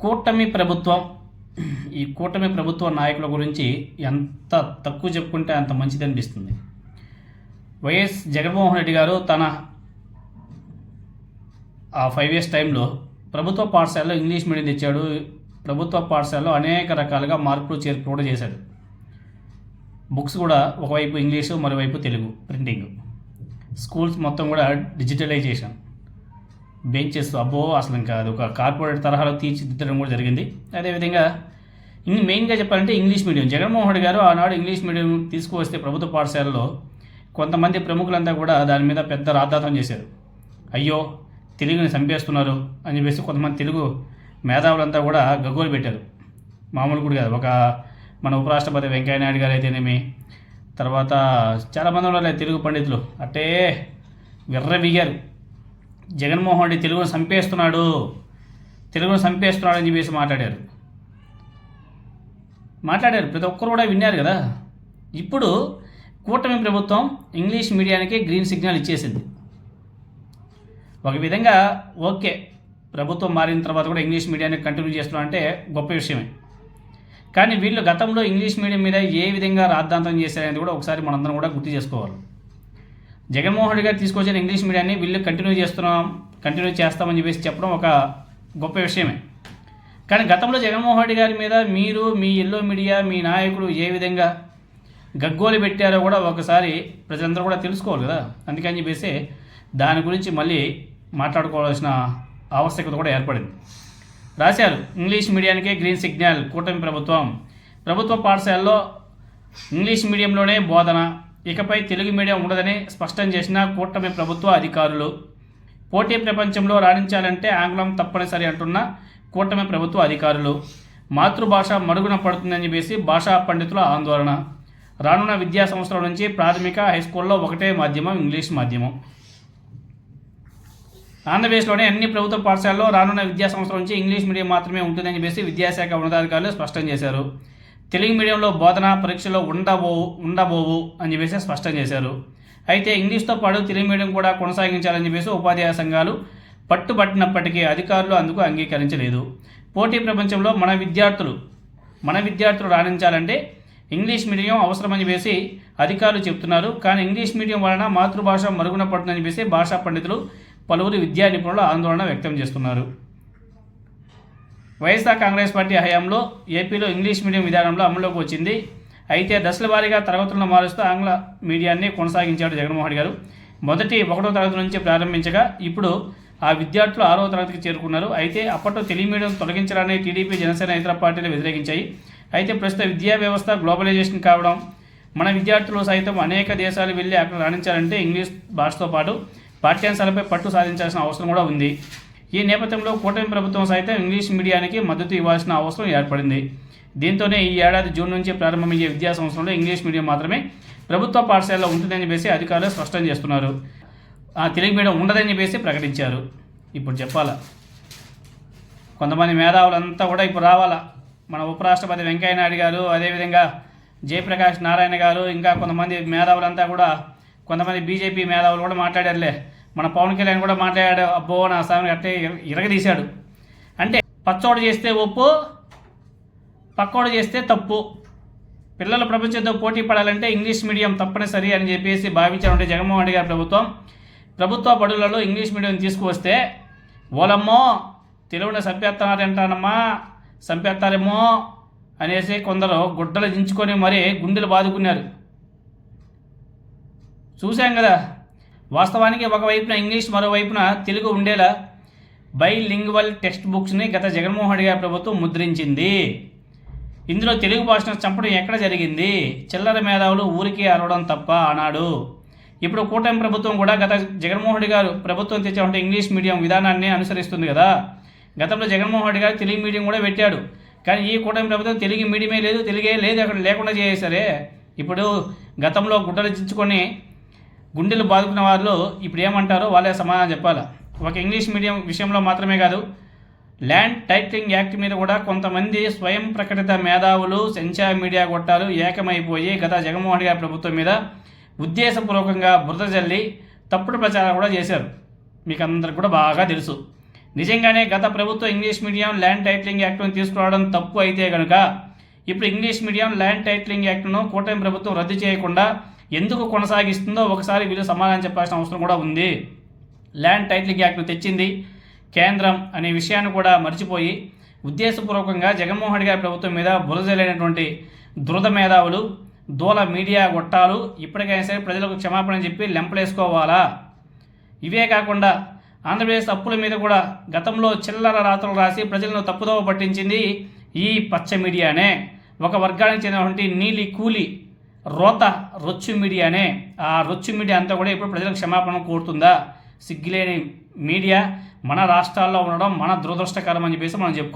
కూటమి ప్రభుత్వం ఈ కూటమి ప్రభుత్వ నాయకుల గురించి ఎంత తక్కువ చెప్పుకుంటే అంత మంచిది అనిపిస్తుంది. వైఎస్ జగన్మోహన్ రెడ్డి గారు తన 5 years టైంలో ప్రభుత్వ పాఠశాలలో ఇంగ్లీష్ మీడియం తెచ్చాడు. ప్రభుత్వ పాఠశాలలో అనేక రకాలుగా మార్పులు చేర్పులు కూడా చేశాడు. బుక్స్ కూడా ఒకవైపు ఇంగ్లీషు, మరోవైపు తెలుగు ప్రింటింగ్, స్కూల్స్ మొత్తం కూడా డిజిటలైజేషన్, బెంచెస్ అసలు ఇంకా అది ఒక కార్పొరేట్ తరహాలో తీర్చిదిద్దడం కూడా జరిగింది. అదేవిధంగా మెయిన్గా చెప్పాలంటే ఇంగ్లీష్ మీడియం, జగన్మోహన్ రెడ్డి గారు ఆనాడు ఇంగ్లీష్ మీడియం తీసుకువస్తే ప్రభుత్వ పాఠశాలలో కొంతమంది ప్రముఖులంతా కూడా దాని మీద పెద్ద రాద్ధాంతం చేశారు. అయ్యో తెలుగుని చంపేస్తున్నారు అని చెప్పేసి కొంతమంది తెలుగు మేధావులంతా కూడా గగ్గోలు పెట్టారు. మామూలు కూడా కాదు, ఒక మన ఉపరాష్ట్రపతి వెంకయ్యనాయుడు గారు అయితేనేమి, తర్వాత చాలామంది ఉన్నారు తెలుగు పండితులు అట్టే విర్రవీగారు. జగన్మోహన్ రెడ్డి తెలుగును చంపేస్తున్నాడు అని చెప్పేసి మాట్లాడారు. ప్రతి ఒక్కరు కూడా విన్నారు కదా. ఇప్పుడు కూటమి ప్రభుత్వం ఇంగ్లీష్ మీడియానికి గ్రీన్ సిగ్నల్ ఇచ్చేసింది. ఒక విధంగా ఓకే, ప్రభుత్వం మారిన తర్వాత కూడా ఇంగ్లీష్ మీడియాన్ని కంటిన్యూ చేస్తున్నారంటే గొప్ప విషయమే. కానీ వీళ్ళు గతంలో ఇంగ్లీష్ మీడియం మీద ఏ విధంగా రాద్ధాంతం చేశారనేది కూడా ఒకసారి మనందరం కూడా గుర్తు చేసుకోవాలి. జగన్మోహన్ రెడ్డి గారు తీసుకొచ్చిన ఇంగ్లీష్ మీడియాన్ని వీళ్ళు కంటిన్యూ చేస్తామని చెప్పేసి చెప్పడం ఒక గొప్ప విషయమే. కానీ గతంలో జగన్మోహన్ రెడ్డి గారి మీద మీరు, మీ ఎల్లో మీడియా, మీ నాయకులు ఏ విధంగా గగ్గోలు పెట్టారో కూడా ఒకసారి ప్రజలందరూ కూడా తెలుసుకోవాలి కదా. అందుకని చెప్పేసి దాని గురించి మళ్ళీ మాట్లాడుకోవాల్సిన ఆవశ్యకత కూడా ఏర్పడింది. రాశారు, ఇంగ్లీష్ మీడియానికే గ్రీన్ సిగ్నల్ కూటమి ప్రభుత్వ పాఠశాలలో ఇంగ్లీష్ మీడియంలోనే బోధన, ఇకపై తెలుగు మీడియం ఉండదని స్పష్టం చేసిన కూటమి ప్రభుత్వ అధికారులు. పోటీ ప్రపంచంలో రాణించాలంటే ఆంగ్లం తప్పనిసరి అంటున్న కూటమి ప్రభుత్వ అధికారులు. మాతృభాష మరుగున పడుతుందని చెప్పేసి భాషా పండితుల ఆందోళన. రానున్న విద్యా సంవత్సరం నుంచి ప్రాథమిక, హైస్కూల్లో ఒకటే మాధ్యమం ఇంగ్లీష్ మాధ్యమం. ఆంధ్రప్రదేశ్లోని అన్ని ప్రభుత్వ పాఠశాలలో రానున్న విద్యా సంవత్సరం నుంచి ఇంగ్లీష్ మీడియం మాత్రమే ఉంటుందని చెప్పేసి విద్యాశాఖ ఉన్నతాధికారులు స్పష్టం చేశారు. తెలుగు మీడియంలో బోధన పరీక్షలో ఉండబోవు అని చెప్పేసి స్పష్టం చేశారు. అయితే ఇంగ్లీష్తో పాటు తెలుగు మీడియం కూడా కొనసాగించాలని చెప్పేసి ఉపాధ్యాయ సంఘాలు పట్టుబట్టినప్పటికీ అధికారులు అందుకు అంగీకరించలేదు. పోటీ ప్రపంచంలో మన విద్యార్థులు రాణించాలంటే ఇంగ్లీష్ మీడియం అవసరమని చెప్పేసి అధికారులు చెప్తున్నారు. కానీ ఇంగ్లీష్ మీడియం వలన మాతృభాష మరుగున పడుతుందని చెప్పేసి భాషా పండితులు, పలువురు విద్యా నిపుణులు ఆందోళన వ్యక్తం చేస్తున్నారు. వైఎస్ఆర్ కాంగ్రెస్ పార్టీ హయాంలో ఏపీలో ఇంగ్లీష్ మీడియం విధానంలో అమల్లోకి వచ్చింది. అయితే దశల వారీగా తరగతులను మారుస్తూ ఆంగ్ల మీడియాన్ని కొనసాగించాడు జగన్మోహన్ రెడ్డి గారు. మొదటి 1వ తరగతి నుంచి ప్రారంభించగా ఇప్పుడు ఆ విద్యార్థులు 6వ తరగతికి చేరుకున్నారు. అయితే అప్పట్లో తెలుగు మీడియం తొలగించడాన్ని టీడీపీ, జనసేన ఇతర పార్టీలు వ్యతిరేకించాయి. అయితే ప్రస్తుత విద్యా వ్యవస్థ గ్లోబలైజేషన్ కావడం, మన విద్యార్థులు సైతం అనేక దేశాలు వెళ్ళి అక్కడ రాణించాలంటే ఇంగ్లీష్ భాషతో పాటు పాఠ్యాంశాలపై పట్టు సాధించాల్సిన అవసరం కూడా ఉంది. ఈ నేపథ్యంలో కూటమి ప్రభుత్వం సైతం ఇంగ్లీష్ మీడియానికి మద్దతు ఇవ్వాల్సిన అవసరం ఏర్పడింది. దీంతోనే ఈ ఏడాది జూన్ నుంచి ప్రారంభమయ్యే విద్యా సంవత్సరంలో ఇంగ్లీష్ మీడియం మాత్రమే ప్రభుత్వ పాఠశాలలో ఉంటుందని చెప్పేసి అధికారులు స్పష్టం చేస్తున్నారు. తెలుగు మీడియం ఉండదని చెప్పేసి ప్రకటించారు. ఇప్పుడు చెప్పాలా, కొంతమంది మేధావులంతా కూడా ఇప్పుడు రావాలా. మన ఉపరాష్ట్రపతి వెంకయ్యనాయుడు గారు, అదేవిధంగా జయప్రకాష్ నారాయణ గారు, ఇంకా కొంతమంది మేధావులంతా కూడా, కొంతమంది బీజేపీ మేధావులు కూడా మాట్లాడారులే. మన పవన్ కళ్యాణ్ కూడా మాట్లాడాడు. అబ్బో నా స్వామిని అట్టే ఇరగదీశాడు. అంటే పచ్చోడు చేస్తే ఒప్పు, పక్కోడు చేస్తే తప్పు. పిల్లలు ప్రపంచంతో పోటీ పడాలంటే ఇంగ్లీష్ మీడియం తప్పనిసరి అని చెప్పేసి భావించాలంటే జగన్మోహన్ రెడ్డి గారి ప్రభుత్వ బడులలో ఇంగ్లీష్ మీడియం తీసుకువస్తే ఓలమ్మో తెలుగుని చంపేస్తారేమో అనేసి కొందరు గుడ్డలు దించుకొని మరీ గుండెలు బాదుకున్నారు. చూశాం కదా. వాస్తవానికి ఒకవైపున ఇంగ్లీష్, మరోవైపున తెలుగు ఉండేలా బైలింగ్వల్ టెక్స్ట్ బుక్స్ని గత జగన్మోహన్ రెడ్డి గారి ప్రభుత్వం ముద్రించింది. ఇందులో తెలుగు భాషను చంపడం ఎక్కడ జరిగింది? చిల్లర మేధావులు ఊరికే అరవడం తప్ప ఆనాడు. ఇప్పుడు కూటమి ప్రభుత్వం కూడా గత జగన్మోహన్ రెడ్డి గారు ప్రభుత్వం తెచ్చామంటే ఇంగ్లీష్ మీడియం విధానాన్ని అనుసరిస్తుంది కదా. గతంలో జగన్మోహన్ రెడ్డి గారు తెలుగు మీడియం కూడా పెట్టాడు. కానీ ఈ కూటమి ప్రభుత్వం తెలుగు మీడియమే లేదు, తెలుగే లేదు, అక్కడ లేకుండా చేసేసరే. ఇప్పుడు గతంలో గుడ్డలు దించుకొని గుండెలు బాదుకున్న వాళ్ళు ఇప్పుడు ఏమంటారో వాళ్ళే సమాధానం చెప్పాలి. ఒక ఇంగ్లీష్ మీడియం విషయంలో మాత్రమే కాదు, ల్యాండ్ టైటిలింగ్ యాక్ట్ మీద కూడా కొంతమంది స్వయం ప్రకటిత మేధావులు, సెన్సా మీడియా గొట్టాలు ఏకమైపోయి గత జగన్మోహన్ రెడ్డి గారి ప్రభుత్వం మీద ఉద్దేశపూర్వకంగా బురద జల్లి తప్పుడు ప్రచారం కూడా చేశారు. మీకు అందరికి కూడా బాగా తెలుసు. నిజంగానే గత ప్రభుత్వం ఇంగ్లీష్ మీడియం ల్యాండ్ టైటిలింగ్ యాక్ట్ను తీసుకురావడం తప్పు అయితే కనుక ఇప్పుడు ఇంగ్లీష్ మీడియం ల్యాండ్ టైటిలింగ్ యాక్ట్ను కూటమి ప్రభుత్వం రద్దు చేయకుండా ఎందుకు కొనసాగిస్తుందో ఒకసారి వీళ్ళు సమాధానం చెప్పాల్సిన అవసరం కూడా ఉంది. ల్యాండ్ టైటిలింగ్ యాక్ట్ను తెచ్చింది కేంద్రం అనే విషయాన్ని కూడా మర్చిపోయి ఉద్దేశపూర్వకంగా జగన్మోహన్ రెడ్డి గారి ప్రభుత్వం మీద బురదలేనటువంటి దురద మేధావులు, దూల మీడియా గొట్టాలు ఇప్పటికైనా సరే ప్రజలకు క్షమాపణ చెప్పి లెంపలేసుకోవాలా. ఇవే కాకుండా ఆంధ్రప్రదేశ్ అప్పుల మీద కూడా గతంలో చిల్లర రాతలు రాసి ప్రజలను తప్పుదోవ పట్టించింది ఈ పచ్చ మీడియానే. ఒక వర్గానికి చెందినటువంటి నీలి కూలి రోత రొచ్చు మీడియానే. ఆ రొచ్చు మీడియా అంతా కూడా ఇప్పుడు ప్రజలకు క్షమాపణ కోరుతుందా? సిగ్గులేని మీడియా మన రాష్ట్రాల్లో ఉండడం మన దురదృష్టకరం అని చెప్పేసి మనం చెప్పుకోవాలి.